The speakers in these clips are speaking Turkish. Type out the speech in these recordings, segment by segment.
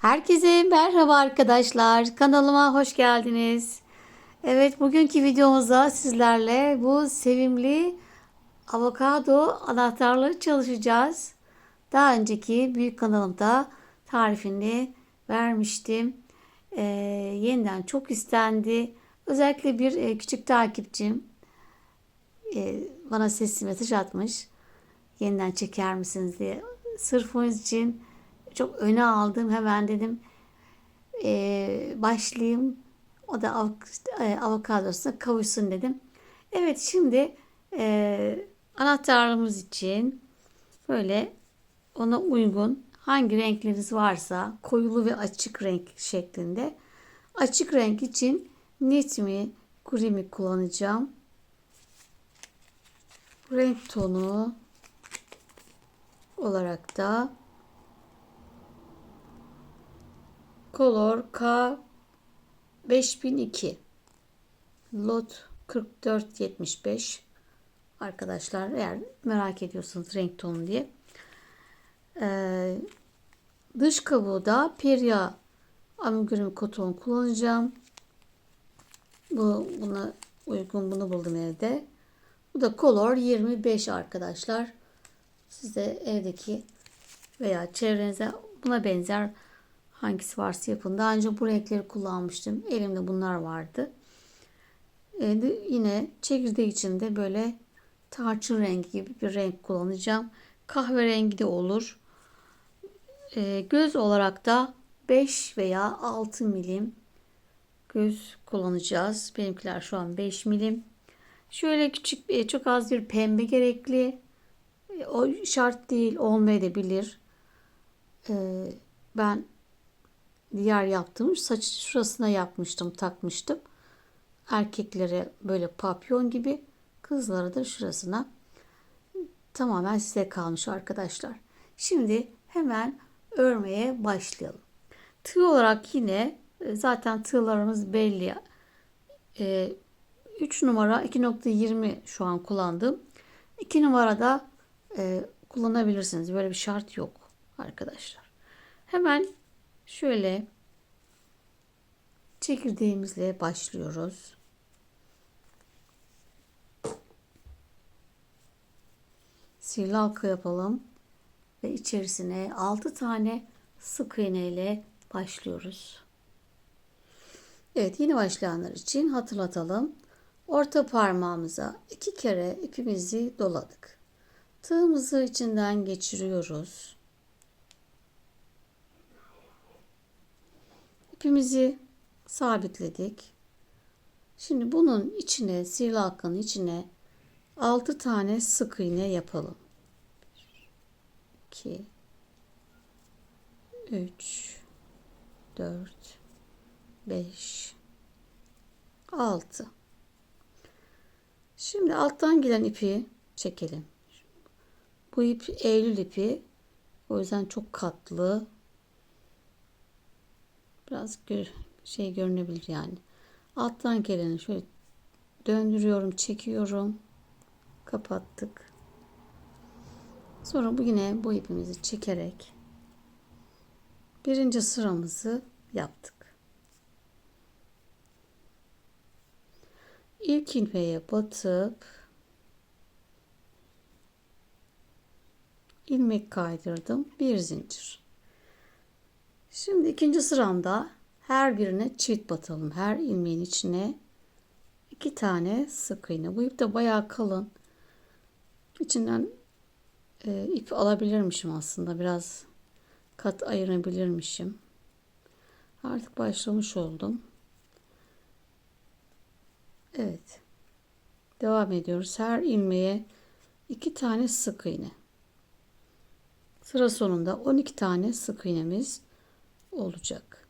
Herkese merhaba arkadaşlar. Kanalıma hoş geldiniz. Evet, bugünkü videomuzda sizlerle bu sevimli avokado anahtarları çalışacağız. Daha önceki büyük kanalımda tarifini vermiştim. Ee, Yeniden çok istendi. Özellikle bir küçük takipçim bana sesli mesaj atmış. Yeniden çeker misiniz diye. Sırf onun için çok öne aldım. Hemen dedim başlayayım. O da avokadosuna kavuşsun dedim. Evet, şimdi anahtarımız için böyle ona uygun hangi renkleriniz varsa koyulu ve açık renk şeklinde. Açık renk için net mi gri mi kullanacağım. Renk tonu olarak da Color K 5002 Lot 4475 arkadaşlar, eğer merak ediyorsanız renk tonu diye. Dış kabuğu da Peria amigurumi koton kullanacağım. Buna uygun bunu buldum evde. Bu da Color 25 arkadaşlar. Siz de evdeki veya çevrenize buna benzer hangisi varsa yapın. Daha önce bu renkleri kullanmıştım. Elimde bunlar vardı. Yine çekirdeği için de böyle tarçın rengi gibi bir renk kullanacağım. Kahverengi de olur. Göz olarak da 5 veya 6 milim göz kullanacağız. Benimkiler şu an 5 milim. Şöyle küçük, çok az bir pembe gerekli. O şart değil, olmayabilir. Ben diğer yaptığım saç şurasına yapmıştım, takmıştım. Erkeklere böyle papyon gibi, kızlara da şurasına. Tamamen size kalmış arkadaşlar. Şimdi hemen örmeye başlayalım. Tığ olarak yine zaten tığlarımız belli. 3 numara 2.20 şu an kullandım. 2 numarada kullanabilirsiniz. Böyle bir şart yok arkadaşlar. Hemen şöyle çekirdeğimizle başlıyoruz. Sihirli halka yapalım ve içerisine 6 tane sık iğne ile başlıyoruz. Evet, yeni başlayanlar için hatırlatalım. Orta parmağımıza 2 kere ipimizi doladık. Tığımızı içinden geçiriyoruz. İpimizi sabitledik. Şimdi bunun içine, sihirli halkanın içine 6 tane sık iğne yapalım. 2 3 4 5 6. Şimdi alttan gelen ipi çekelim. Bu ip Eylül ipi. O yüzden çok katlı. Biraz görünebilir yani. Alttan geleni şöyle döndürüyorum, çekiyorum. Kapattık. Sonra yine bu ipimizi çekerek birinci sıramızı yaptık. İlk ilmeğe batıp ilmek kaydırdım. Bir zincir. Şimdi ikinci sıramda her birine çift batalım. Her ilmeğin içine 2 tane sık iğne. Bu ip de bayağı kalın. İçinden ip alabilirmişim aslında. Biraz kat ayırabilirmişim. Artık başlamış oldum. Evet. Devam ediyoruz. Her ilmeğe 2 tane sık iğne. Sıra sonunda 12 tane sık iğnemiz olacak.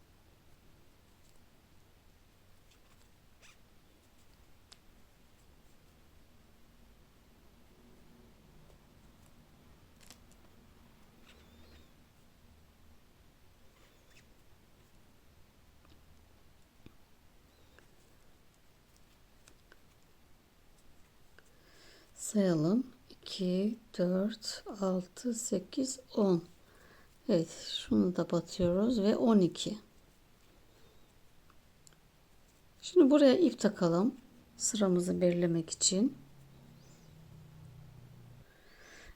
Sayalım. 2, 4, 6, 8, 10. Evet, şunu da batıyoruz ve 12. Şimdi buraya ip takalım. Sıramızı belirlemek için.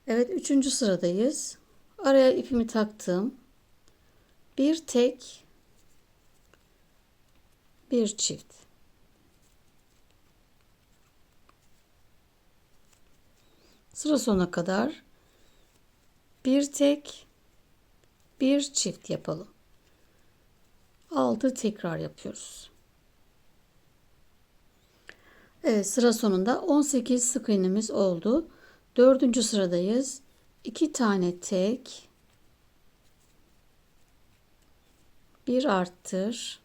Evet, 3. sıradayız. Araya ipimi taktım. Bir tek, bir çift. Sıra sonuna kadar bir tek, bir çift yapalım. 6 tekrar yapıyoruz. Evet, sıra sonunda 18 sık iğnemiz oldu. 4. sıradayız. 2 tane tek, bir arttır,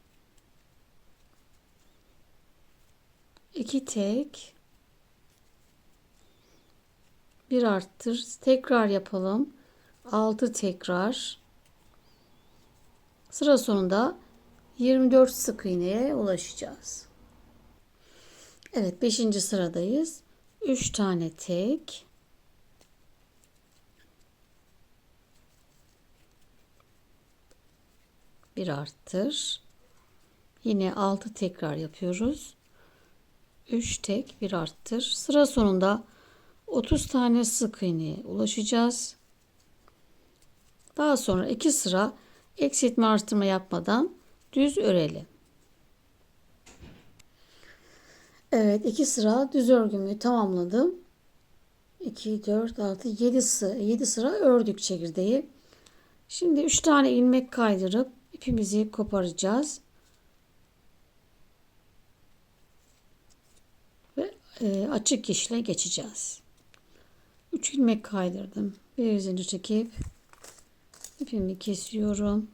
2 tek, bir arttır. Tekrar yapalım. 6 tekrar. Sıra sonunda 24 sık iğneye ulaşacağız. Evet, 5. sıradayız. 3 tane tek, bir arttır. Yine 6 tekrar yapıyoruz. 3 tek, bir arttır. Sıra sonunda 30 tane sık iğneye ulaşacağız. Daha sonra 2 sıra eksiltme artırma yapmadan düz örelim. Evet, 2 sıra düz örgümü tamamladım. 2, 4, 6, 7 sıra ördük çekirdeği. Şimdi 3 tane ilmek kaydırıp ipimizi koparacağız. Ve açık işle geçeceğiz. 3 ilmek kaydırdım. Bir zincir çekip ipimi kesiyorum.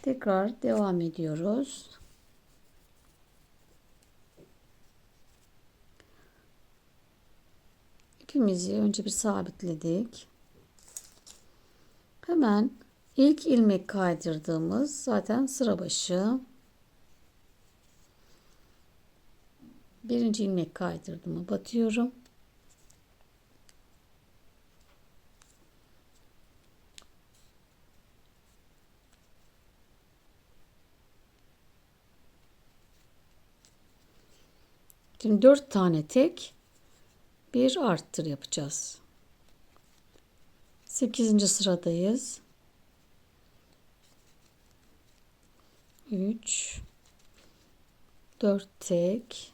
Tekrar devam ediyoruz. İpimizi önce bir sabitledik. Hemen ilk ilmek kaydırdığımız zaten sıra başı. Birinci ilmek kaydırdığımı batıyorum. Şimdi 4 tane tek, bir arttır yapacağız. 8. sıradayız. 3, 4 tek.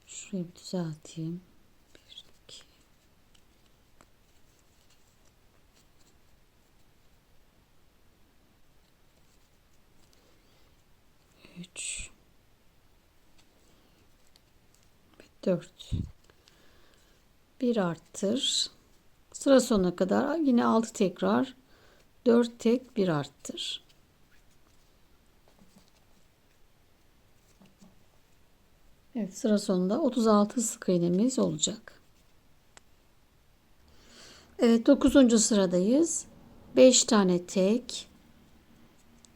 Şurayı bir düzelteyim. 1, 2, 3 ve 4. Bir arttır. Sıra sonuna kadar yine 6 tekrar. 4 tek, bir arttır. Evet, sıra sonunda 36 sık iğnemiz olacak. Evet, 9. sıradayız. 5 tane tek,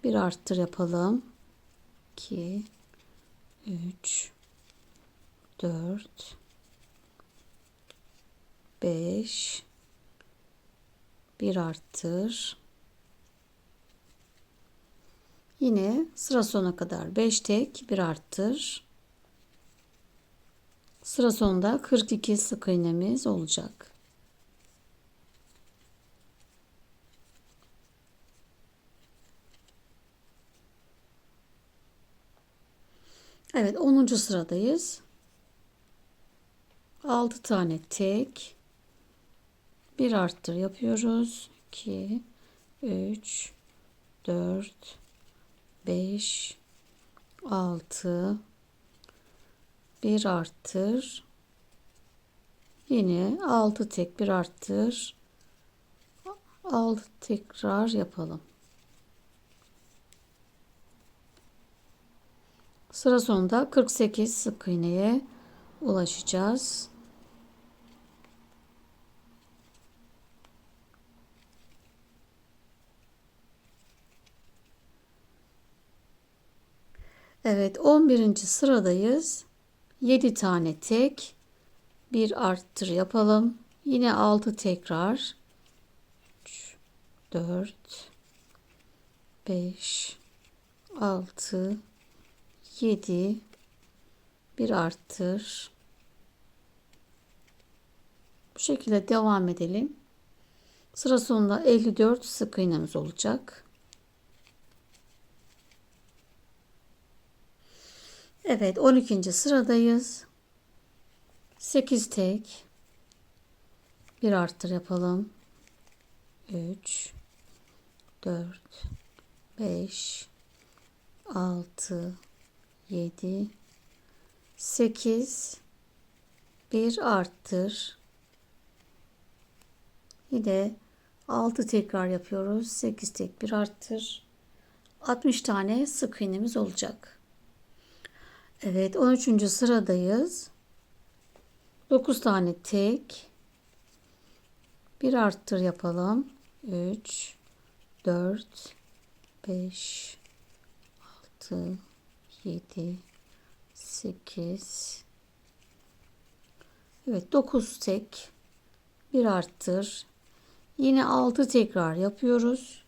bir arttır yapalım. 2, 3, 4, 5, bir arttır. Yine sıra sonuna kadar 5 tek, bir arttır. Sıra sonunda 42 sık iğnemiz olacak. Evet, 10. sıradayız. 6 tane tek, bir arttır yapıyoruz. 2, 3, 4, 5, 6, bir arttır. Yine 6 tek, bir arttır. 6 tekrar yapalım. Sıra sonunda 48 sık iğneye ulaşacağız. Evet, 11. sıradayız. 7 tane tek, Bir arttır yapalım. Yine 6 tekrar. 3, 4, 5, 6, 7, bir arttır. Bu şekilde devam edelim. Sıra sonunda 54 sık iğnemiz olacak. Evet, 12. sıradayız. 8 tek. Bir arttır yapalım. 3, 4, 5, 6, 7, 8, bir arttır. Yine 6 tekrar yapıyoruz. 8 tek bir arttır. 60 tane sık iğnemiz olacak. Evet, 13. sıradayız. 9 tane tek. Bir arttır yapalım. 3, 4, 5, 6, 7, 8. Evet, 9 tek. Bir arttır. Yine 6 tekrar yapıyoruz.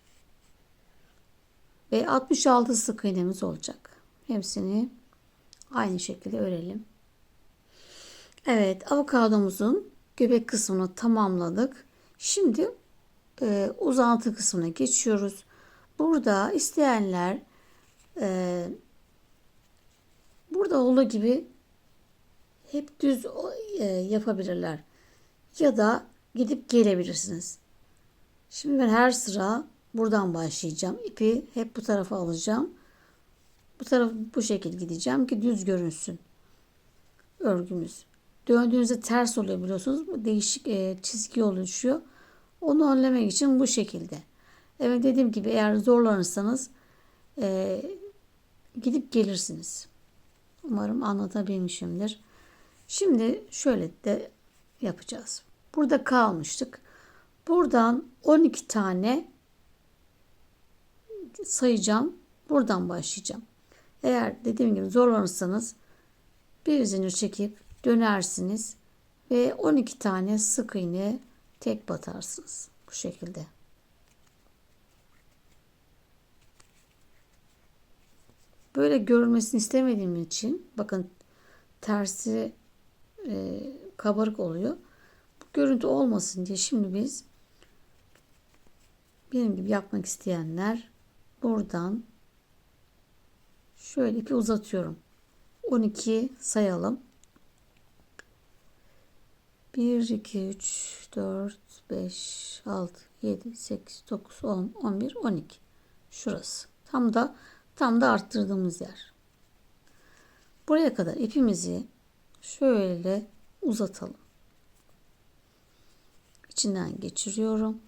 Ve 66 sık iğnemiz olacak. Hepsini aynı şekilde örelim. Evet, avokadomuzun göbek kısmını tamamladık. Şimdi uzantı kısmına geçiyoruz. Burada isteyenler burada olduğu gibi hep düz yapabilirler. Ya da gidip gelebilirsiniz. Şimdi ben her sıra buradan başlayacağım. İpi hep bu tarafa alacağım. Bu taraf bu şekilde gideceğim ki düz görünsün örgümüz. Döndüğünüzde ters oluyor biliyorsunuz. Değişik çizgi oluşuyor. Onu önlemek için bu şekilde. Evet, dediğim gibi eğer zorlanırsanız gidip gelirsiniz. Umarım anlatabilmişimdir. Şimdi şöyle de yapacağız. Burada kalmıştık. Buradan 12 tane sayacağım. Buradan başlayacağım. Eğer dediğim gibi zorlanırsanız bir zincir çekip dönersiniz ve 12 tane sık iğne tek batarsınız. Bu şekilde. Böyle görülmesini istemediğim için bakın tersi kabarık oluyor. Bu görüntü olmasın diye şimdi biz benim gibi yapmak isteyenler buradan şöyle ipi uzatıyorum. 12 sayalım. 1, 2, 3, 4, 5, 6, 7, 8, 9, 10, 11, 12. Şurası. Tam da arttırdığımız yer. Buraya kadar ipimizi şöyle uzatalım. İçinden geçiriyorum.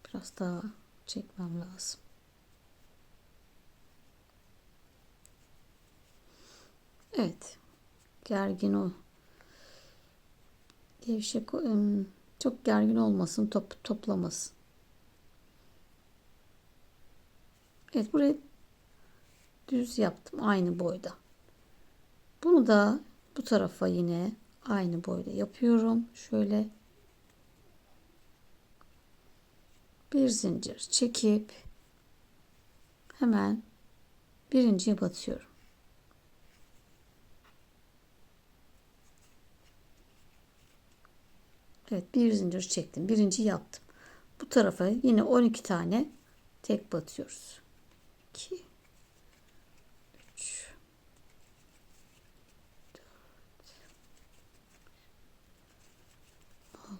Biraz daha çekmem lazım. Evet. Gergin o. Gevşek çok gergin olmasın, toplamasın. Evet, burayı düz yaptım aynı boyda. Bunu da bu tarafa yine aynı boyda yapıyorum. Şöyle bir zincir çekip hemen birinciye batıyorum. Evet, bir zincir çektim. Birinci yaptım. Bu tarafa yine 12 tane tek batıyoruz. 2, 3, 6,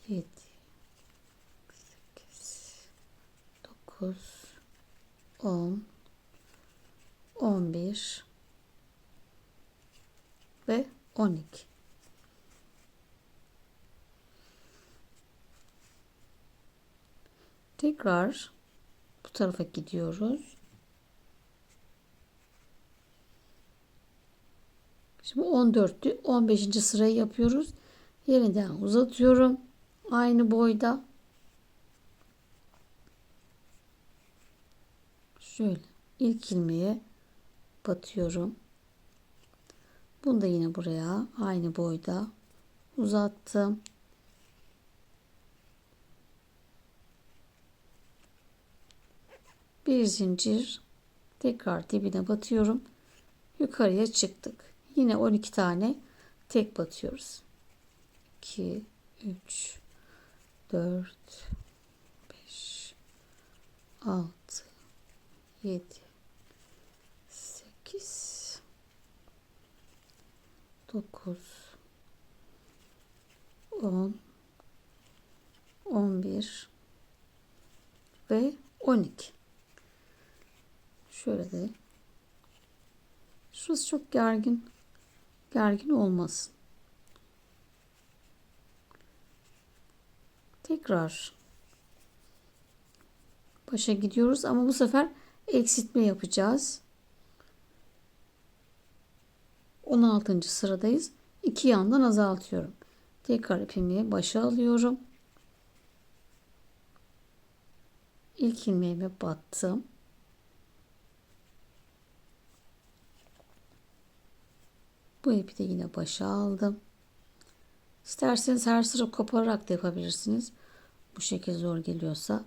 7, 8, 9, 10, 11 ve 12. Tekrar bu tarafa gidiyoruz. Şimdi 14'tü. 15. sırayı yapıyoruz. Yeniden uzatıyorum. Aynı boyda. Şöyle ilk ilmeğe batıyorum. Bunu da yine buraya aynı boyda uzattım. Bir zincir, tekrar dibine batıyorum. Yukarıya çıktık. Yine 12 tane tek batıyoruz. 2, 3, 4, 5, 6, 7, 8, 9, 10, 11 ve 12. Şöyle de şurası çok gergin olmasın. Tekrar başa gidiyoruz ama bu sefer eksiltme yapacağız. 16. sıradayız. 2 yandan azaltıyorum. Tekrar ipimi başa alıyorum. İlk ilmeğime battım. Bu ipi de yine başa aldım. İsterseniz her sıra kopararak da yapabilirsiniz. Bu şekilde zor geliyorsa.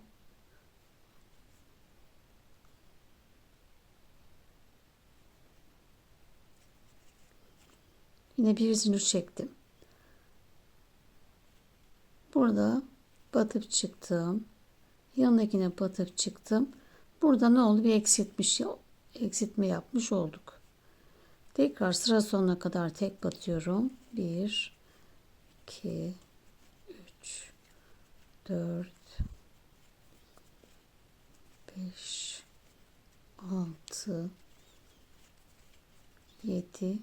Yine bir zincir çektim. Burada batıp çıktım. Yanındakine batıp çıktım. Burada ne oldu? Bir eksiltme yapmış olduk. Tekrar sıra sonuna kadar tek batıyorum. 1, 2, 3, 4, 5, 6, 7,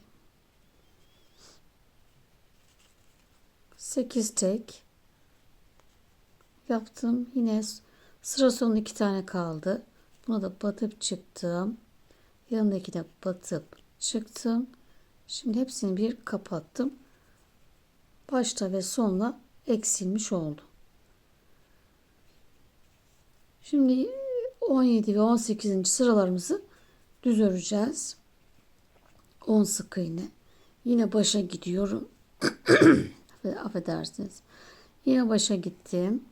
8 tek yaptım. Yine sıra sonu 2 tane kaldı. Buna da batıp çıktım. Yanındakine batıp çıktım. Şimdi hepsini bir kapattım. Başta ve sonla eksilmiş oldu. Şimdi 17 ve 18. sıralarımızı düz öreceğiz. 10 sık iğne. Yine başa gidiyorum. Affedersiniz. Yine başa gittim.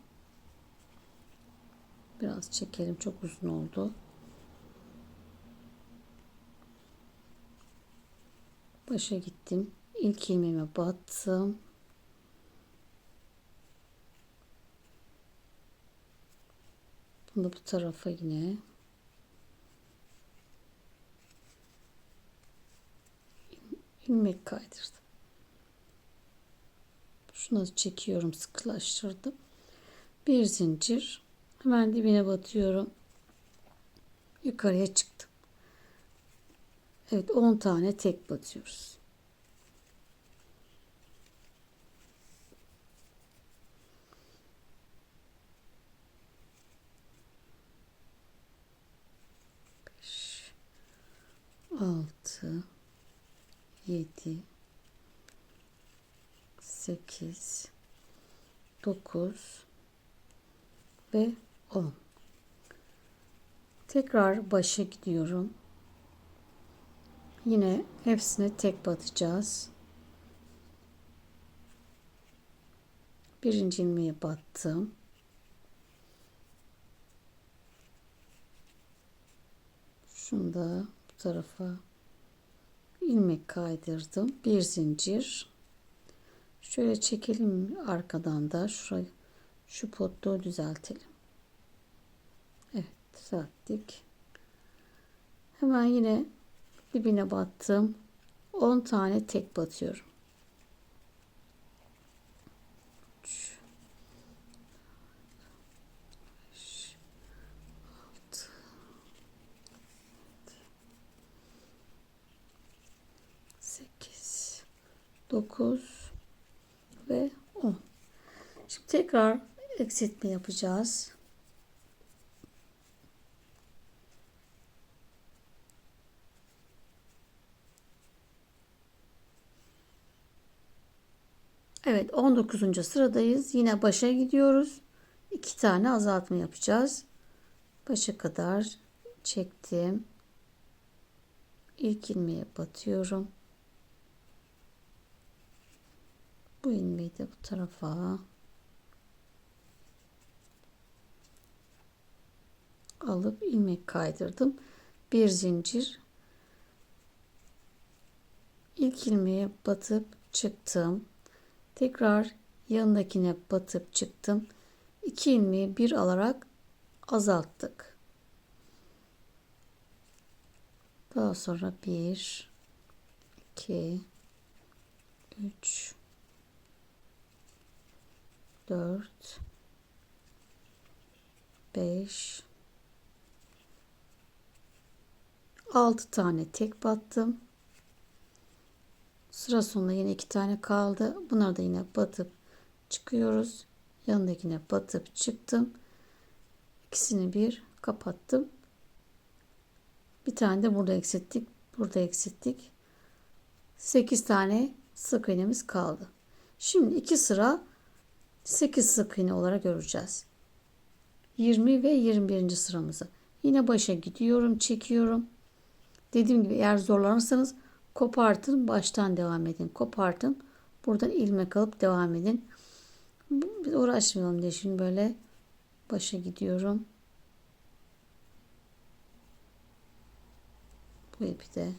Biraz çekelim. Çok uzun oldu. Başa gittim. İlk ilmeğime battım. Bunu da bu tarafa yine ilmek kaydırdım. Şunu çekiyorum, sıkılaştırdım. Bir zincir, hemen dibine batıyorum. Yukarıya çıktım. Evet, 10 tane tek batıyoruz. Beş, 6, 7, 8, 9 ve 10. Tekrar başa gidiyorum. Yine hepsine tek batacağız. Birinci ilmeğe battım. Şunu da bu tarafa ilmek kaydırdım. Bir zincir. Şöyle çekelim arkadan da şurayı, şu potluğu düzeltelim. Evet, düzelttik. Hemen yine dibine battım. 10 tane tek batıyorum. 3, 5, 6, 8, 9 ve 10. Şimdi tekrar eksiltme yapacağız. Evet, 19. sıradayız. Yine başa gidiyoruz. 2 tane azaltma yapacağız. Başa kadar çektim. İlk ilmeğe batıyorum. Bu ilmeği de bu tarafa alıp ilmek kaydırdım. Bir zincir. İlk ilmeğe batıp çıktım. Tekrar yanındakine batıp çıktım. 2 ilmeği bir alarak azalttık. Daha sonra 1 2 3 4 5 6 tane tek battım. Sıra sonunda yine 2 tane kaldı. Bunları da yine batıp çıkıyoruz. Yanındakine batıp çıktım. İkisini bir kapattım. Bir tane de burada eksilttik. Burada eksilttik. 8 tane sık iğnemiz kaldı. Şimdi 2 sıra 8 sık iğne olarak öreceğiz. 20 ve 21. sıramızı. Yine başa gidiyorum, çekiyorum. Dediğim gibi eğer zorlanırsanız kopartın, baştan devam edin. Kopartın. Buradan ilmek alıp devam edin. Biz uğraşmayalım diye şimdi böyle başa gidiyorum. Bu ipi de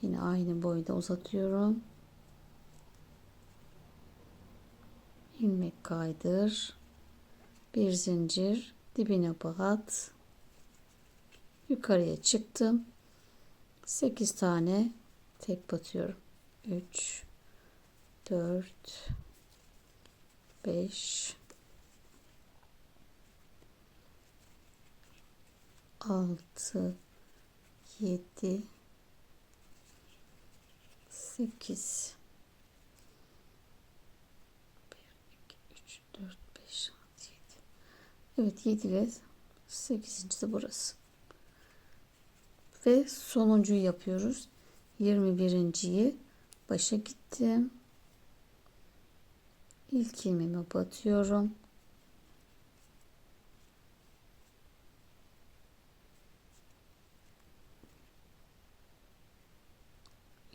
yine aynı boyda uzatıyorum. İlmek kaydır. Bir zincir dibine bat. Yukarıya çıktım. 8 tane tek batıyorum. 3 4 5 6 7 8 3 4 5 6 7. Evet, 7 ve 8. de burası. Ve sonuncuyu yapıyoruz. 21.yi başa gittim. İlk ilmeğime batıyorum.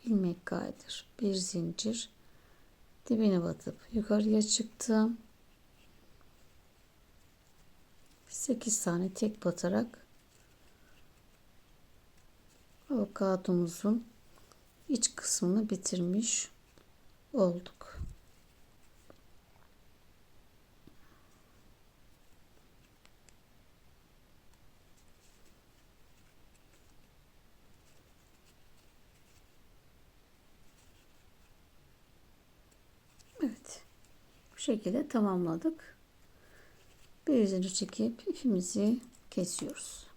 İlmek kaydır. Bir zincir. Dibine batıp yukarıya çıktım. 8 tane tek batarak avokadomuzun iç kısmını bitirmiş olduk. Evet. Bu şekilde tamamladık. Bir zincir çekip ipimizi kesiyoruz.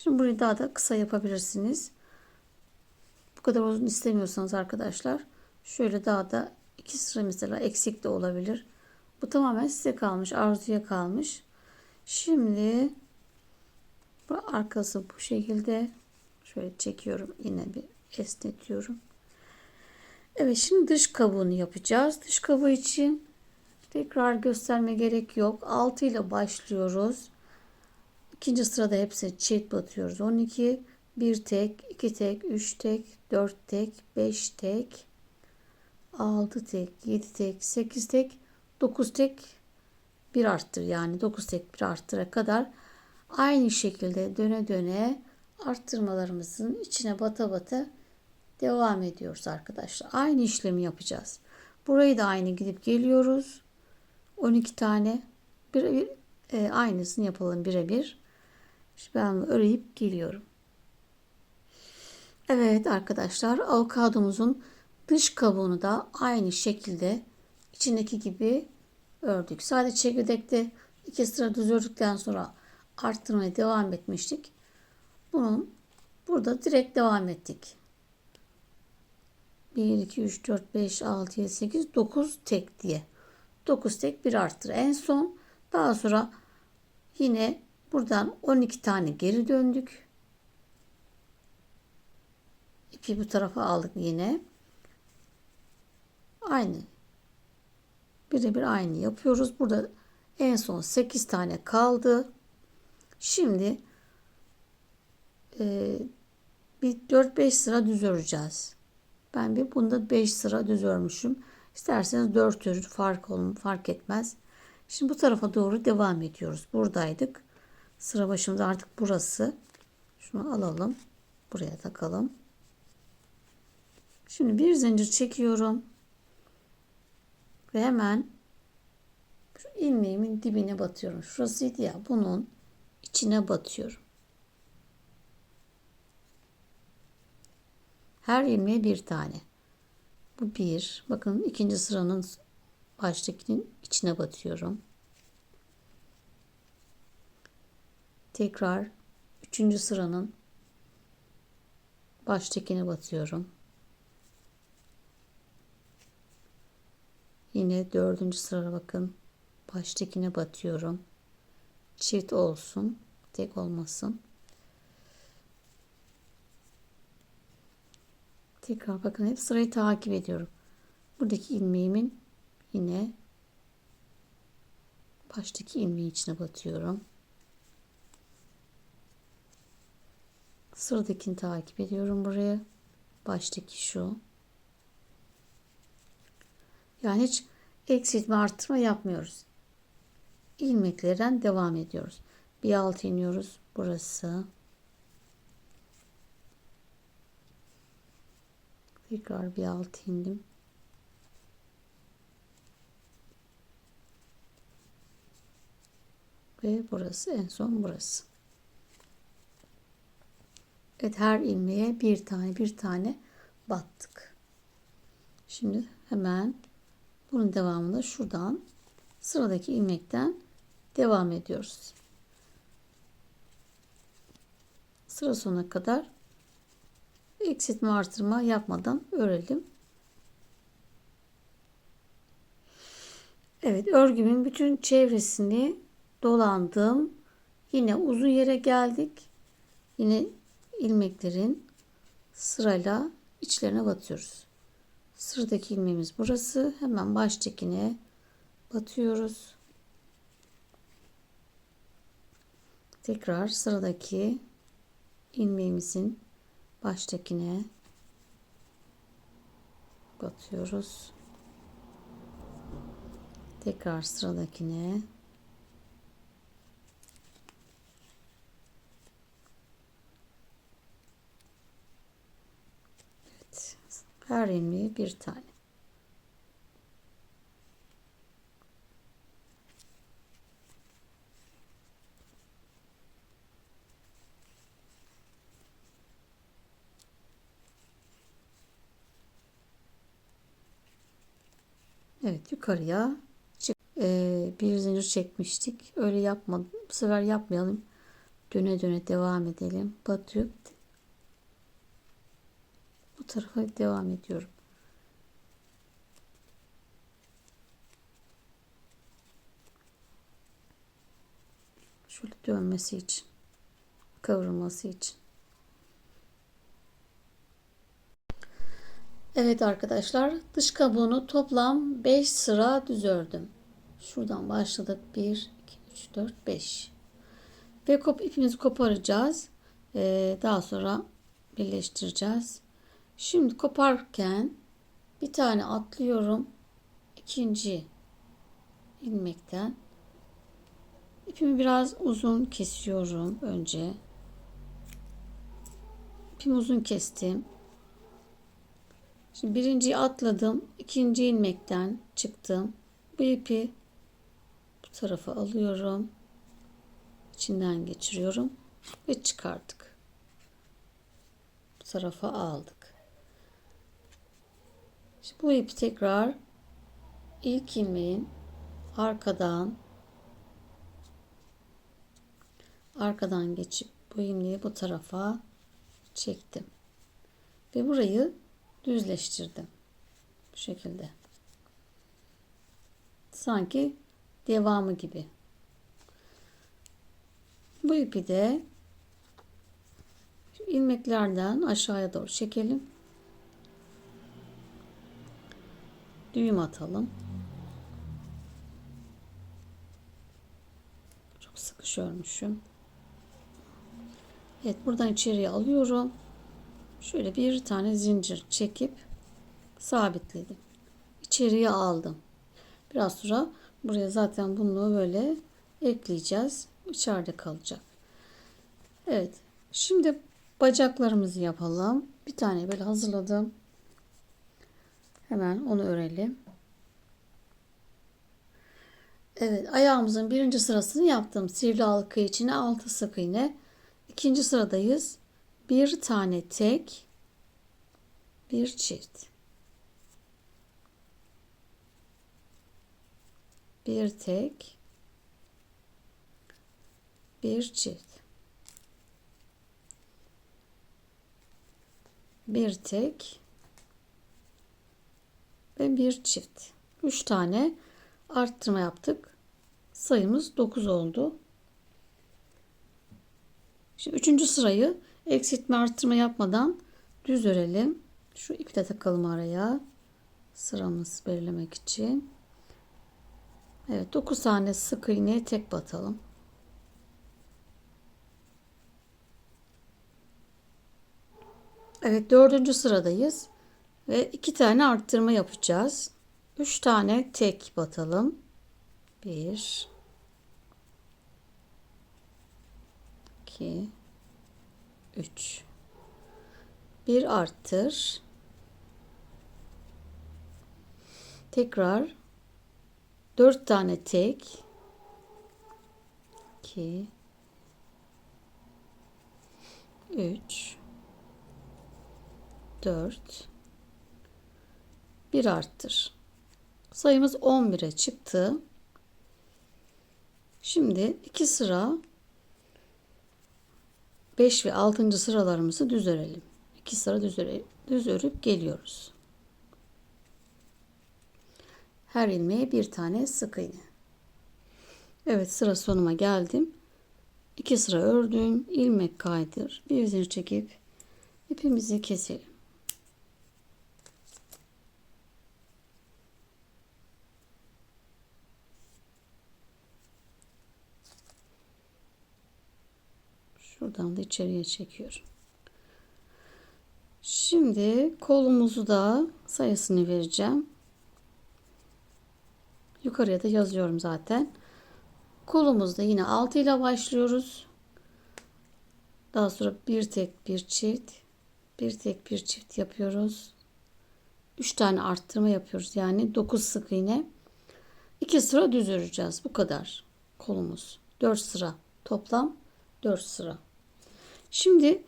Şimdi burayı daha da kısa yapabilirsiniz. Bu kadar uzun istemiyorsanız arkadaşlar şöyle daha da 2 sıra mesela eksik de olabilir. Bu tamamen size kalmış, arzuya kalmış. Şimdi bu arkası bu şekilde şöyle çekiyorum, yine bir esnetiyorum. Evet, şimdi dış kabuğunu yapacağız. Dış kabuğu için tekrar gösterme gerek yok. 6 ile başlıyoruz. İkinci sırada hepsi çift batıyoruz. 12, 1 tek, 2 tek, 3 tek, 4 tek, 5 tek, 6 tek, 7 tek, 8 tek, 9 tek, bir arttır. Yani 9 tek bir arttıra kadar aynı şekilde döne döne arttırmalarımızın içine bata bata devam ediyoruz arkadaşlar. Aynı işlemi yapacağız. Burayı da aynı gidip geliyoruz. 12 tane bir aynısını yapalım birebir. Şimdi ben öreyip geliyorum. Evet arkadaşlar, avokadomuzun dış kabuğunu da aynı şekilde içindeki gibi ördük. Sadece çekirdekte 2 sıra düz ördükten sonra arttırmaya devam etmiştik. Bunun burada direkt devam ettik. 1, 2, 3, 4, 5, 6, 7, 8, 9 tek diye. 9 tek bir arttır. En son daha sonra yine buradan 12 tane geri döndük. İpi bu tarafa aldık yine. Aynı. Birebir aynı yapıyoruz. Burada En son 8 tane kaldı. Şimdi bir 4-5 sıra düz öreceğiz. Ben bir bunda 5 sıra düz örmüşüm. İsterseniz 4 örün, fark etmez. Şimdi bu tarafa doğru devam ediyoruz. Buradaydık. Sıra başımız artık burası. Şunu alalım. Buraya takalım. Şimdi bir zincir çekiyorum. Ve hemen şu ilmeğimin dibine batıyorum. Şurasıydı ya, bunun içine batıyorum. Her ilmeğe bir tane. Bu bir. Bakın ikinci sıranın baştakinin içine batıyorum. Tekrar üçüncü sıranın baştakine batıyorum. Yine dördüncü sıraya bakın. Baştakine batıyorum. Çift olsun. Tek olmasın. Tekrar bakın, hep sırayı takip ediyorum. Buradaki ilmeğimin yine baştaki ilmeğin içine batıyorum. Sıradakini takip ediyorum buraya. Baştaki şu. Yani hiç eksiltme arttırma yapmıyoruz. İlmeklerden devam ediyoruz. Bir alt iniyoruz. Burası. Tekrar bir alt indim. Ve burası, en son burası. Evet, her ilmeğe bir tane battık. Şimdi hemen bunun devamında şuradan sıradaki ilmekten devam ediyoruz. Sıra sonuna kadar eksiltme artırma yapmadan örelim. Evet, örgümün bütün çevresini dolandım. Yine uzun yere geldik. Yine ilmeklerin sırayla içlerine batıyoruz. Sıradaki ilmeğimiz burası. Hemen baştakine batıyoruz. Tekrar sıradaki ilmeğimizin baştakine batıyoruz. Tekrar sıradakine. Evet. Her ilmeğe bir tane. Evet, yukarıya çık. Bir zincir çekmiştik. Öyle yapmadım. Bu sefer yapmayalım. Döne döne devam edelim. Batıyor. Bu tarafa devam ediyorum. Şöyle dönmesi için. Kıvrılması için. Evet arkadaşlar, dış kabuğunu toplam 5 sıra düz ördüm. Şuradan başladık. 1, 2, 3, 4, 5. Ve ipimizi koparacağız. Daha sonra birleştireceğiz. Şimdi koparken bir tane atlıyorum. İkinci ilmekten. İpimi biraz uzun kesiyorum önce. İpimi uzun kestim. Şimdi birinciyi atladım. İkinci ilmekten çıktım. Bu ipi bu tarafa alıyorum. İçinden geçiriyorum ve çıkardık. Bu tarafa aldık. Şimdi bu ipi tekrar ilk ilmeğin arkadan geçip bu ilmeği bu tarafa çektim. Ve burayı düzleştirdim. Bu şekilde. Sanki devamı gibi. Bu ipi de ilmeklerden aşağıya doğru çekelim. Düğüm atalım. yanlış örmüşüm. Evet, buradan içeriye alıyorum. Şöyle bir tane zincir çekip sabitledim. İçeriye aldım. Biraz sonra buraya zaten bunu böyle ekleyeceğiz. İçeride kalacak. Evet. Şimdi bacaklarımızı yapalım. Bir tane böyle hazırladım. Hemen onu örelim. Evet, ayağımızın birinci sırasını yaptım. Sivri halka içine 6 sık iğne. İkinci sıradayız. Bir tane tek, bir çift. Bir tek, bir çift. Bir tek ve bir çift. 3 tane arttırma yaptık. Sayımız 9 oldu. Şimdi 3. sırayı eksiltme arttırma yapmadan düz örelim. Şu ipi de takalım araya. Sıramız belirlemek için. Evet, 9 tane sık iğneye tek batalım. Evet, 4. sıradayız. Ve 2 tane arttırma yapacağız. 3 tane tek batalım. 1 2 3 bir arttır. Tekrar 4 tane tek. 2 3 4 bir arttır. Sayımız 11'e çıktı. Şimdi 2 sıra 5 ve 6. sıralarımızı düz örelim. 2 sıra düz örüp geliyoruz. Her ilmeğe bir tane sık iğne. Evet, sıra sonuma geldim. 2 sıra ördüm. İlmek kaydır. Bir zincir çekip ipimizi keselim. Şuradan da içeriye çekiyorum. Şimdi kolumuzu da sayısını vereceğim. Yukarıya da yazıyorum zaten. Kolumuzda yine 6 ile başlıyoruz. Daha sonra bir tek bir çift, bir tek bir çift yapıyoruz. 3 tane arttırma yapıyoruz. Yani 9 sık iğne. 2 sıra düz öreceğiz. Bu kadar. Kolumuz. 4 sıra. Toplam 4 sıra. Şimdi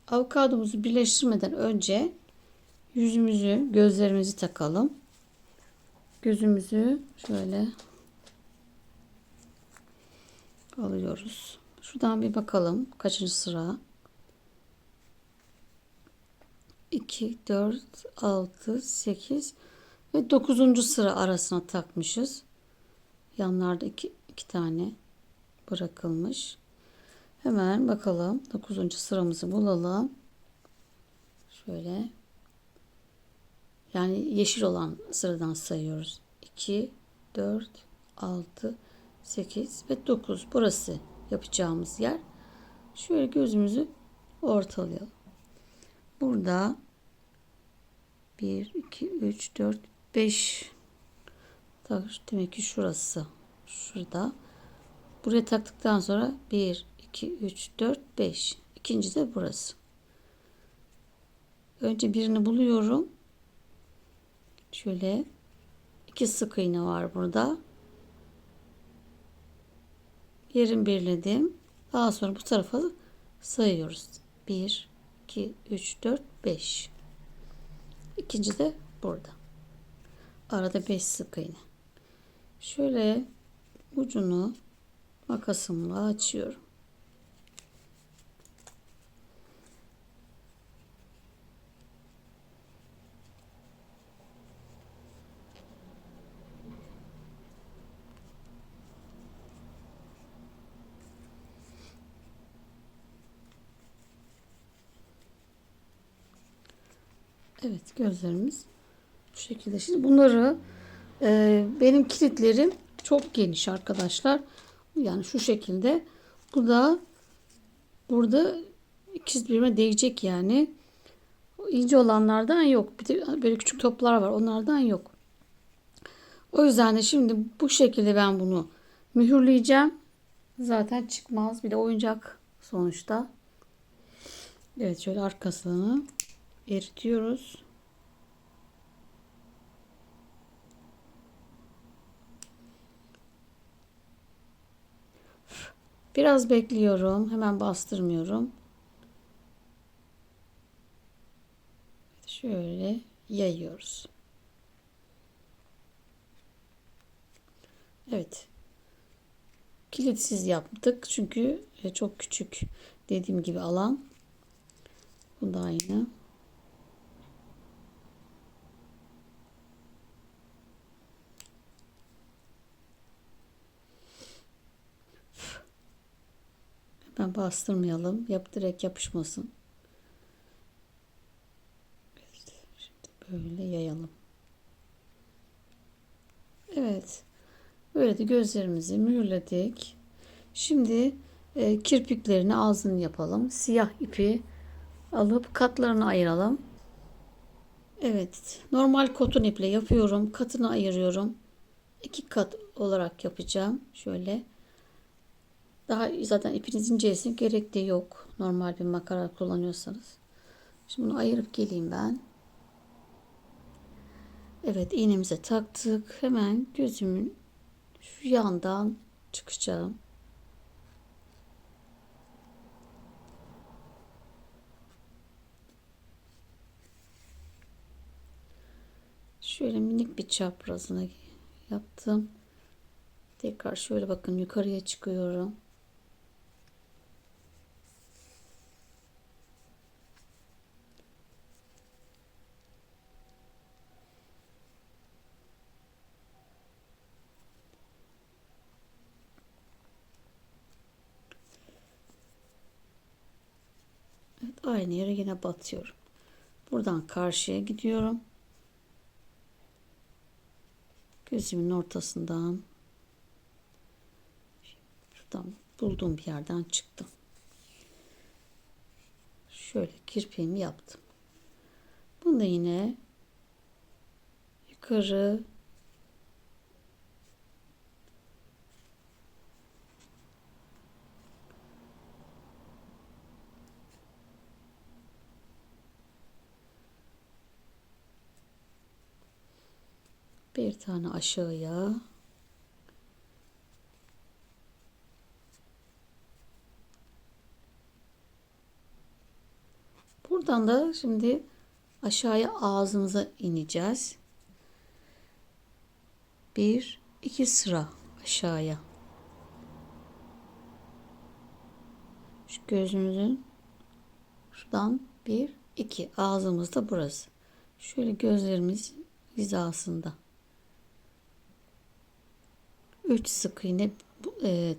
avokadomuzu birleştirmeden önce yüzümüzü, gözlerimizi takalım. Gözümüzü şöyle alıyoruz. Şuradan bir bakalım. Kaçıncı sıra? 2, 4, 6, 8 ve 9. sıra arasına takmışız. Yanlarda iki tane bırakılmış. Hemen bakalım. 9. sıramızı bulalım. Şöyle. Yani yeşil olan sıradan sayıyoruz. 2, 4, 6, 8 ve 9. Burası yapacağımız yer. Şöyle gözümüzü ortalayalım. Burada 1, 2, 3, 4, 5. Demek ki şurası. Şurada. Buraya taktıktan sonra 1, 2, 3, 4, 5. İkinci de burası. Önce birini buluyorum. Şöyle 2 sık iğne var burada. Yerini belirledim. Daha sonra bu tarafa sayıyoruz. 1, 2, 3, 4, 5. İkinci de burada. Arada 5 sık iğne. Şöyle ucunu makasımla açıyorum. Evet, gözlerimiz bu şekilde. Şimdi bunları benim kilitlerim çok geniş arkadaşlar. Yani şu şekilde. Bu da burada ikisi birbirine değecek yani. O ince olanlardan yok. Bir de böyle küçük toplar var. Onlardan yok. O yüzden de şimdi bu şekilde ben bunu mühürleyeceğim. Zaten çıkmaz. Bir de oyuncak sonuçta. Evet, şöyle arkasını eritiyoruz. Biraz bekliyorum. Hemen bastırmıyorum. Şöyle yayıyoruz. Evet. Kilitsiz yaptık. Çünkü çok küçük. Dediğim gibi alan. Bu da aynı. Hemen bastırmayalım. Direkt yapışmasın. Evet. Şimdi böyle yayalım. Evet. Böyle de gözlerimizi mühürledik. Şimdi kirpiklerini, ağzını yapalım. Siyah ipi alıp katlarını ayıralım. Evet. Normal koton iple yapıyorum. Katını ayırıyorum. 2 kat olarak yapacağım. Şöyle. Daha zaten ipiniz inceyse gerek de yok. Normal bir makara kullanıyorsanız. Şimdi bunu ayırıp geleyim ben. Evet, iğnemize taktık. Hemen gözümün şu yandan çıkacağım. Şöyle minik bir çaprazına yaptım. Tekrar şöyle bakın, yukarıya çıkıyorum. Evet, aynı yere yine batıyorum. Buradan karşıya gidiyorum. Gözümün ortasından şuradan bulduğum bir yerden çıktım. Şöyle kirpiğimi yaptım. Bunu da yine yukarı bir tane aşağıya. Buradan da şimdi aşağıya ağzımıza ineceğiz. 1-2 sıra aşağıya. Şu gözümüzün şuradan 1-2 ağzımız da burası. Şöyle gözlerimiz hizasında. 3 sık iğne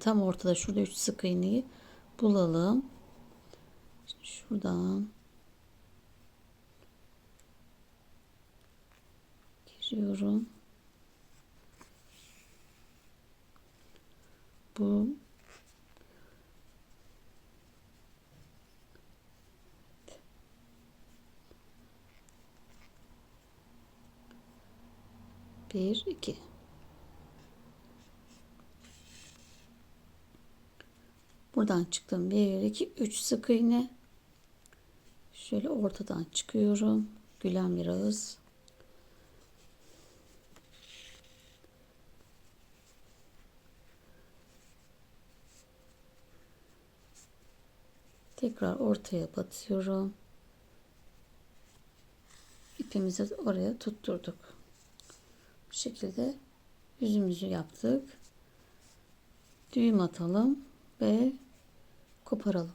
tam ortada, şurada 3 sık iğneyi bulalım. Şuradan giriyorum. Bu bir, iki. Buradan çıktım. 1, 2, 3 sık iğne. Şöyle ortadan çıkıyorum. Gülen bir ağız. Tekrar ortaya batıyorum. İpimizi oraya tutturduk. Bu şekilde yüzümüzü yaptık. Düğüm atalım ve koparalım.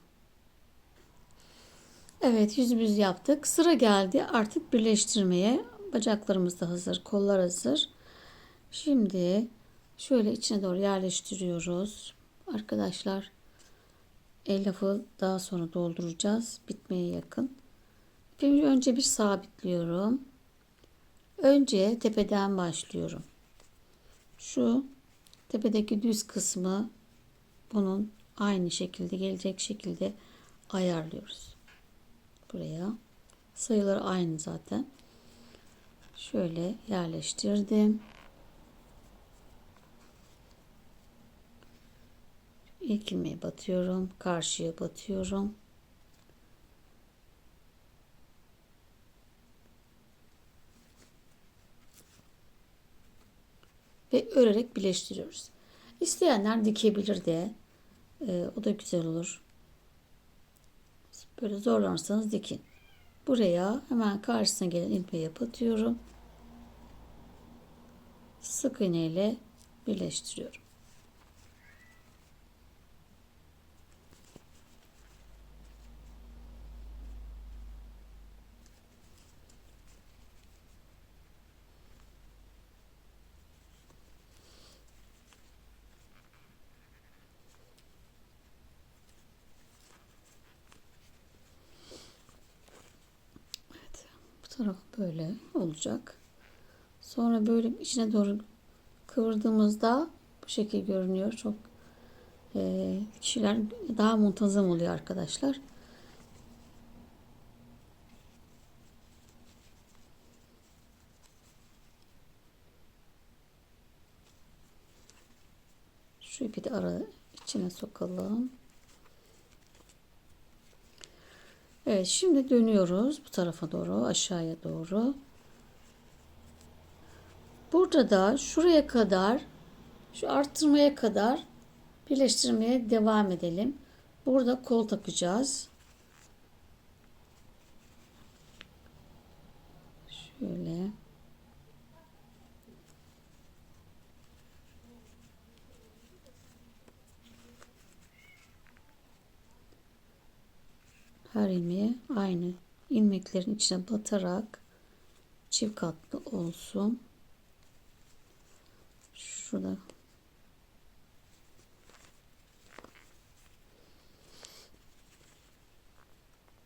Evet, yüzümüzü yaptık. Sıra geldi artık birleştirmeye. Bacaklarımız da hazır, kollar hazır. Şimdi şöyle içine doğru yerleştiriyoruz. Arkadaşlar, elyafı daha sonra dolduracağız. Bitmeye yakın. İpimi önce bir sabitliyorum. Önce tepeden başlıyorum. Şu tepedeki düz kısmı bunun aynı şekilde gelecek şekilde ayarlıyoruz. Buraya sayıları aynı zaten. Şöyle yerleştirdim. İlk ilmeğe batıyorum, karşıya batıyorum. Ve örerek birleştiriyoruz. İsteyenler dikebilir de. O da güzel olur. Böyle zorlanırsanız dikin. Buraya hemen karşısına gelen ilmeğe batıyorum. Sık iğne ile birleştiriyorum. Evet, bu taraf böyle olacak. Sonra böyle içine doğru kıvırdığımızda bu şekil görünüyor. Çok kişiler daha muntazam oluyor arkadaşlar. Şu ipi de ara içine sokalım. Evet, şimdi dönüyoruz bu tarafa doğru, aşağıya doğru. Burada da şuraya kadar, şu arttırmaya kadar birleştirmeye devam edelim. Burada kol takacağız. Şöyle. Her ilmeğe aynı ilmeklerin içine batarak çift katlı olsun. Şurada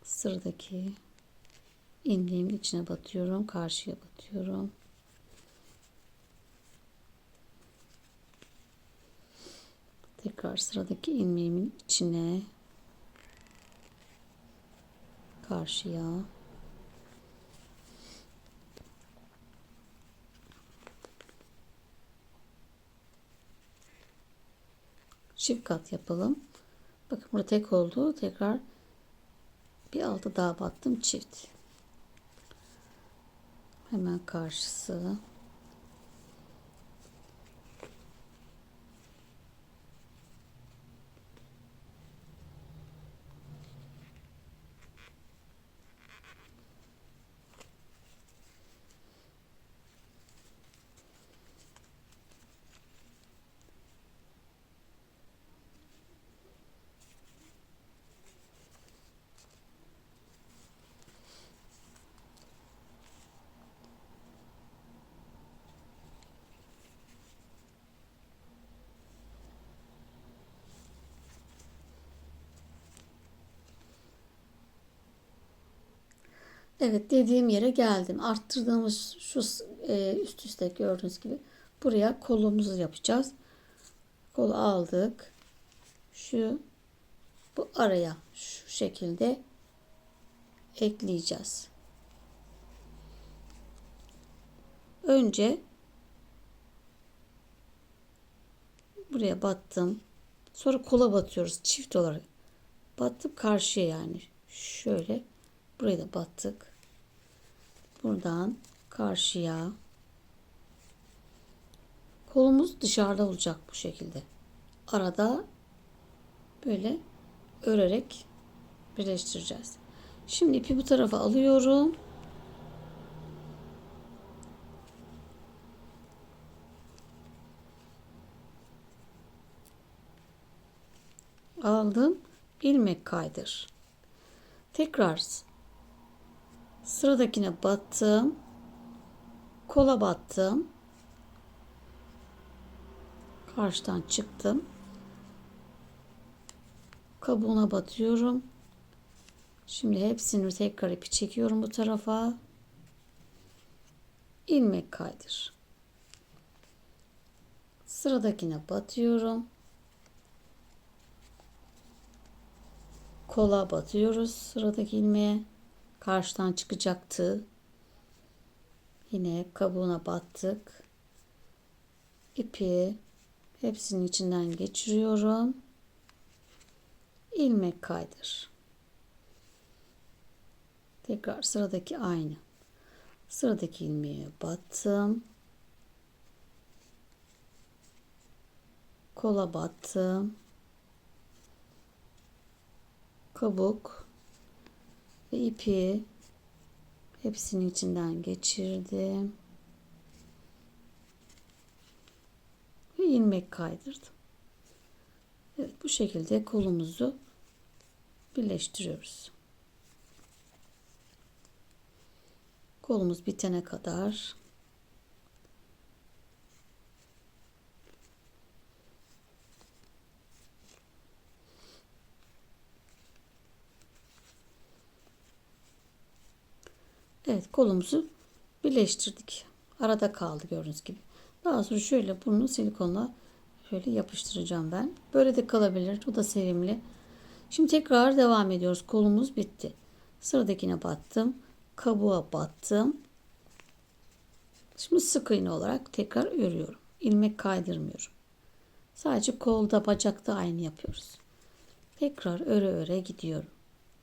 sıradaki ilmeğimin içine batıyorum, karşıya batıyorum. Tekrar sıradaki ilmeğimin içine, karşıya. Çift kat yapalım. Bakın burada tek oldu. Tekrar bir altı daha battım, çift. Hemen karşısı. Evet, dediğim yere geldim. Arttırdığımız şu üst üste gördüğünüz gibi buraya kolumuzu yapacağız. Kolu aldık. Bu araya şu şekilde ekleyeceğiz. Önce buraya battım. Sonra kola batıyoruz çift olarak. Battım karşıya, yani şöyle buraya da battık. Buradan karşıya. Kolumuz dışarıda olacak bu şekilde. Arada böyle örerek birleştireceğiz. Şimdi ipi bu tarafa alıyorum. Aldım. İlmek kaydır. Tekrar sıradakine battım. Kola battım. Karşıdan çıktım. Kabuğuna batıyorum. Şimdi hepsini tekrar ipi çekiyorum bu tarafa. İlmek kaydır. Sıradakine batıyorum. kola batıyoruz sıradaki ilmeğe. Karşıdan çıkacaktı. Yine kabuğuna battık. İpi hepsinin içinden geçiriyorum. İlmek kaydır. Tekrar sıradaki aynı. Sıradaki ilmeğe battım. Kola battım. Kabuk ve ipi hepsinin içinden geçirdim. Ve ilmek kaydırdım. Evet, bu şekilde kolumuzu birleştiriyoruz. Kolumuz bitene kadar evet, kolumuzu birleştirdik. Arada kaldı gördüğünüz gibi. Daha sonra şöyle bunu silikonla şöyle yapıştıracağım ben. Böyle de kalabilir. O da sevimli. Şimdi tekrar devam ediyoruz. Kolumuz bitti. Sıradakine battım. Kabuğa battım. Şimdi sık iğne olarak tekrar örüyorum. İlmek kaydırmıyorum. Sadece kolda, bacakta aynı yapıyoruz. Tekrar öre öre gidiyorum.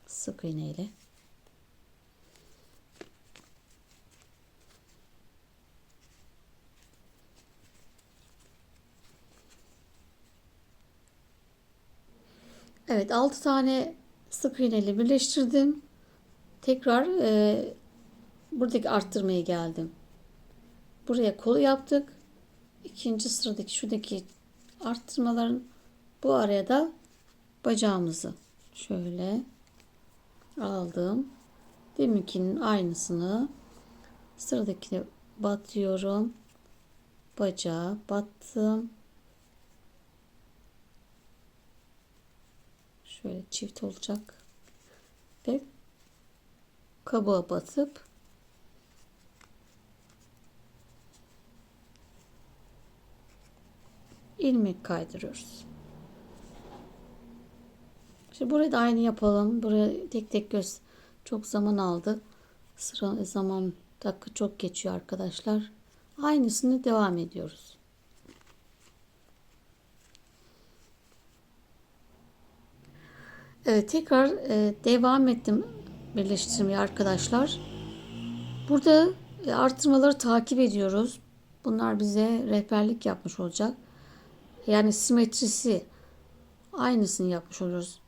Sık iğne ile. Evet, 6 tane sık iğne ile birleştirdim. Tekrar buradaki arttırmaya geldim. Buraya kolu yaptık. İkinci sıradaki şuradaki arttırmaların bu araya da bacağımızı şöyle aldım. Deminkinin aynısını sıradakine batıyorum. Bacağı battım. Şöyle çift olacak. Ve kabuğa batıp ilmek kaydırıyoruz. Şimdi burayı da aynı yapalım. Buraya tek tek çok zaman aldı. Zaman dakika çok geçiyor arkadaşlar. Aynısını devam ediyoruz. Evet, tekrar devam ettim birleştirmeye arkadaşlar. Burada artırmaları takip ediyoruz. Bunlar bize rehberlik yapmış olacak. Yani simetrisi aynısını yapmış oluyoruz.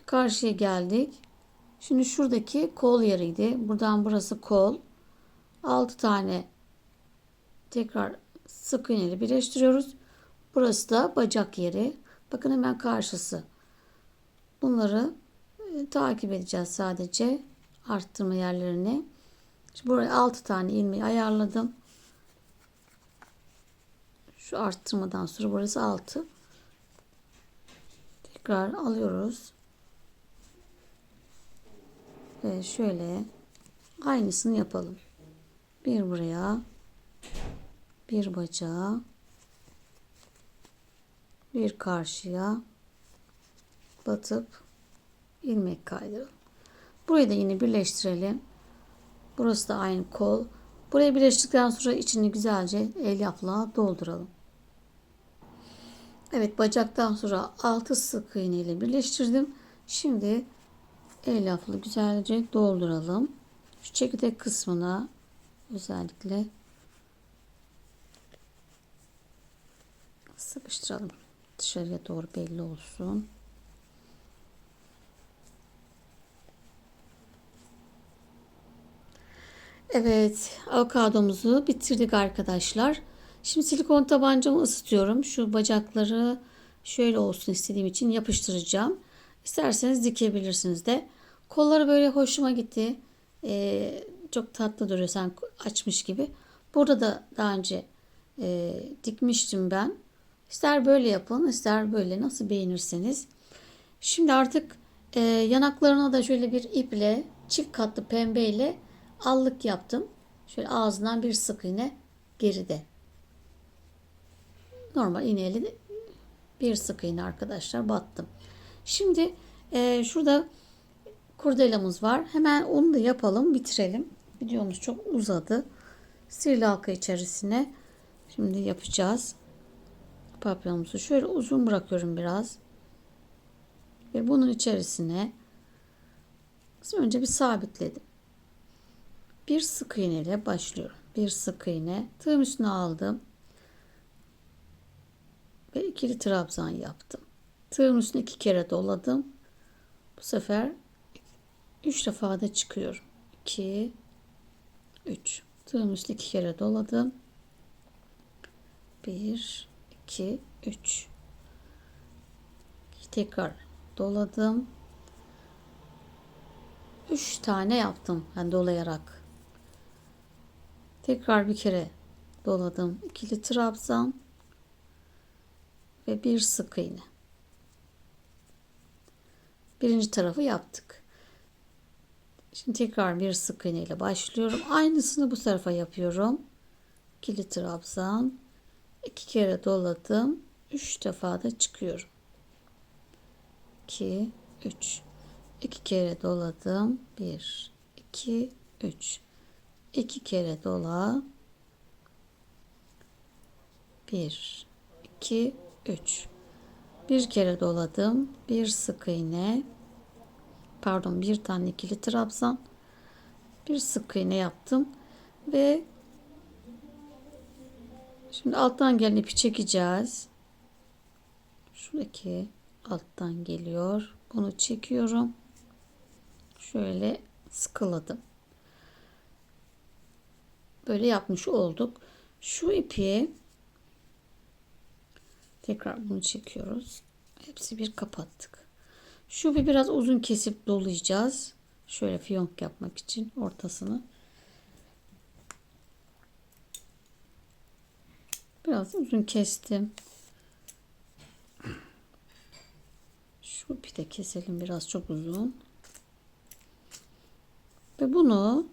Karşıya geldik. Şimdi şuradaki kol yeriydi. Buradan burası kol. 6 tane tekrar sık iğneyle birleştiriyoruz. Burası da bacak yeri. Bakın hemen karşısı. Bunları takip edeceğiz sadece arttırma yerlerini. Şimdi buraya 6 tane ilmeği ayarladım. Şu arttırmadan sonra burası 6. Tekrar alıyoruz. Ve şöyle aynısını yapalım. Bir buraya, bir bacağa, bir karşıya batıp ilmek kaydıralım. Burayı da yine birleştirelim. Burası da aynı kol. Burayı birleştirdikten sonra içini güzelce elyafla dolduralım. Evet, bacaktan sonra 6 sık iğne ile birleştirdim. Şimdi elyafla güzelce dolduralım. Şu çekirdek kısmına özellikle sıkıştıralım. Dışarıya doğru belli olsun. Evet, avokadomuzu bitirdik arkadaşlar. Şimdi silikon tabancamı ısıtıyorum. Şu bacakları şöyle olsun istediğim için yapıştıracağım. İsterseniz dikebilirsiniz de. Kolları böyle hoşuma gitti. Çok tatlı duruyor, sen açmış gibi. Burada da daha önce dikmiştim ben. İster böyle yapın, ister böyle, nasıl beğenirseniz. Şimdi artık yanaklarına da şöyle bir iple, çift katlı pembeyle allık yaptım. Şöyle ağzından bir sık iğne geride. Normal iğneyle bir sık iğne arkadaşlar battım. Şimdi Şurada kurdelamız var. Hemen onu da yapalım, bitirelim. Videomuz çok uzadı. Sihirli halka içerisine şimdi yapacağız. Papyonumuzu şöyle uzun bırakıyorum biraz. Ve bunun içerisine önce bir sabitledim. Bir sık iğne ile başlıyorum. Bir sık iğne. Tığım üstüne aldım. Ve ikili trabzan yaptım. Tığım üstüne 2 kere doladım. Bu sefer 3 defa da çıkıyorum. 2, 3. Tığım üstüne 2 kere doladım. 1, 2, 3. Tekrar doladım. 3 tane yaptım ben dolayarak. Tekrar bir kere doladım. İkili trabzan ve bir sık iğne. Birinci tarafı yaptık. Şimdi tekrar bir sık iğne ile başlıyorum. Aynısını bu tarafa yapıyorum. İkili trabzan, 2 kere doladım. 3 defa da çıkıyorum. 2, 3. 2 kere doladım. 1, 2, 3. 2 kere dola. 1, 2, 3. Bir kere doladım. Bir sık iğne. Pardon, bir tane ikili trabzan. Bir sık iğne yaptım. Ve şimdi alttan gelen ipi çekeceğiz. Şuradaki alttan geliyor. Bunu çekiyorum. Şöyle sıkıladım. Böyle yapmış olduk. Şu ipi tekrar bunu çekiyoruz. Hepsi bir kapattık. Şu ipi biraz uzun kesip dolayacağız. Şöyle fiyonk yapmak için ortasını. Biraz uzun kestim. Şu ipi de keselim, biraz çok uzun. Ve bunu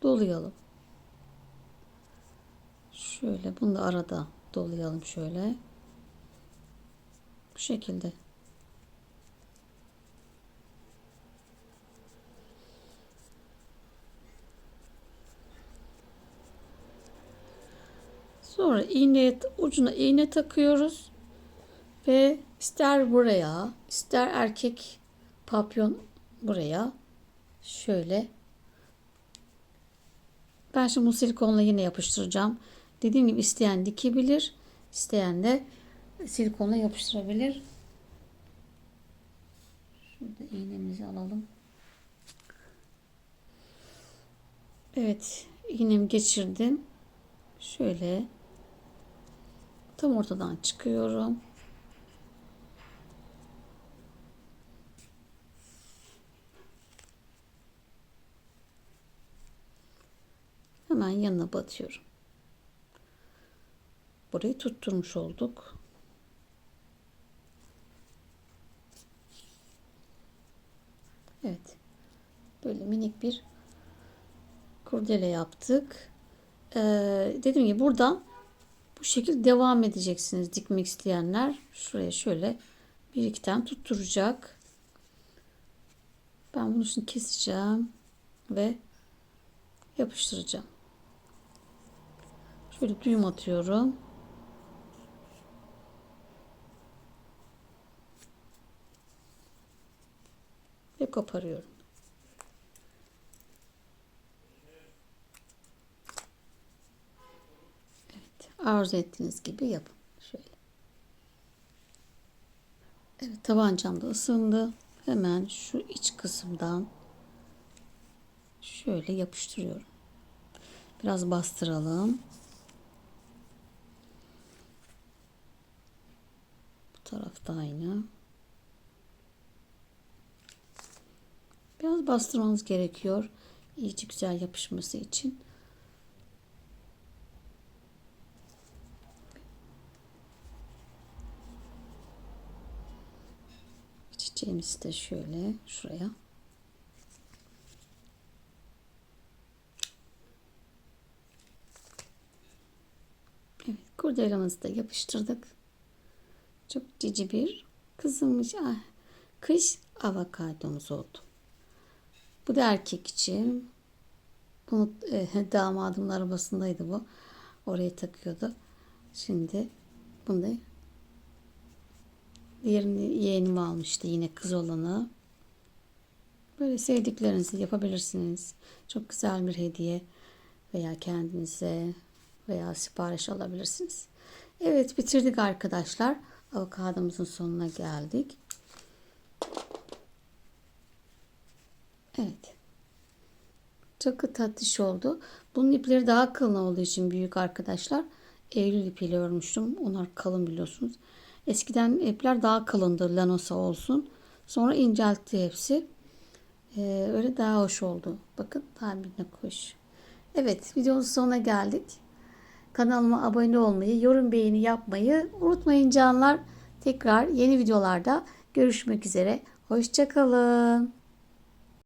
dolayalım. Şöyle bunu da arada dolayalım şöyle. Bu şekilde. Sonra ucuna iğne takıyoruz ve ister buraya, ister erkek papyon buraya şöyle. Ben şimdi bu silikonla yine yapıştıracağım. Dediğim gibi isteyen dikebilir, isteyen de silikonla yapıştırabilir. Şurada iğnemizi alalım. Evet, iğnemi geçirdim. Şöyle tam ortadan çıkıyorum. Hemen yanına batıyorum. Burayı tutturmuş olduk. Evet. Böyle minik bir kurdele yaptık. Dediğim gibi buradan bu şekilde devam edeceksiniz dikmek isteyenler. Şuraya şöyle bir iki tane tutturacak. Ben bunu şimdi keseceğim ve yapıştıracağım. Şöyle düğüm atıyorum. Ve koparıyorum. Evet, arzu ettiğiniz gibi yapın. Şöyle. Evet, tabancam da ısındı. Hemen şu iç kısımdan şöyle yapıştırıyorum. Biraz bastıralım. Bu tarafta aynı. Biraz bastırmanız gerekiyor. İyice güzel yapışması için. Çiçeğimizi de şöyle şuraya. Evet, kurdelamızı da yapıştırdık. Çok cici bir kızımız. kış avokadomuz oldu. Bu da erkek için. Bunu damadımın arabasındaydı bu. Oraya takıyordu. Şimdi bunu da diğerini yeğenim almıştı. Yine kız olanı. Böyle sevdiklerinizi yapabilirsiniz. Çok güzel bir hediye veya kendinize veya sipariş alabilirsiniz. Evet, bitirdik arkadaşlar. Avokadomuzun sonuna geldik. Evet. Çok tatlış oldu. Bunun ipleri daha kalın olduğu için büyük arkadaşlar. Eylül ipiyle örmüştüm. Onlar kalın biliyorsunuz. Eskiden ipler daha kalındı. Lanosa olsun. Sonra inceltti hepsi. Öyle daha hoş oldu. Bakın daha minnak hoş. Evet, videonun sonuna geldik. Kanalıma abone olmayı, yorum beğeni yapmayı unutmayın canlar. Tekrar yeni videolarda görüşmek üzere. Hoşça kalın.